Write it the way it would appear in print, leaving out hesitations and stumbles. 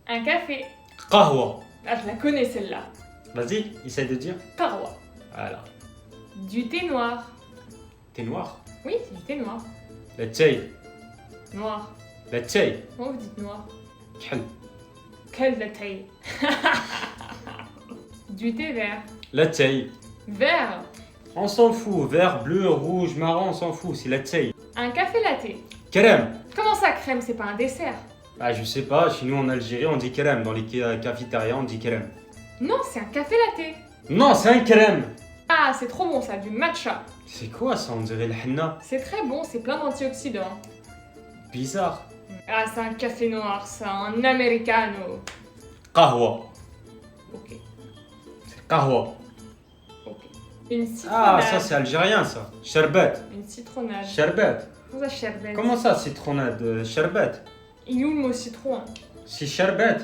Un café. قهوة. Ah, je la connais celle-là. Vas-y, essaye de dire. Parwa. Voilà. Du thé noir. Thé noir. Oui, c'est du thé noir. Latte. Noir. Latte. Comment vous dites noir? كحل. Quel latte. Du thé vert. Latte. Vert. On s'en fout. Vert, bleu, rouge, marron, on s'en fout. C'est latte. Un café latte. Crème. Comment ça, crème? C'est pas un dessert. Ah, je sais pas, chez nous en Algérie on dit crème. Dans les cafétérias on dit crème. Non, c'est un café latte. Non, c'est un crème. Ah, c'est trop bon ça, du matcha. C'est quoi ça? On dirait le henna. C'est très bon, c'est plein d'antioxydants. Bizarre. Ah, c'est un café noir, ça, un americano. قهوة. Ok, قهوة. ok. Une citronnade. Ah, ça c'est algérien ça. Sherbet. Une citronnade. Sherbet. Comment ça, sherbet? Comment ça, citronnade? Sherbet. Il est où le mot citron? C'est sherbet.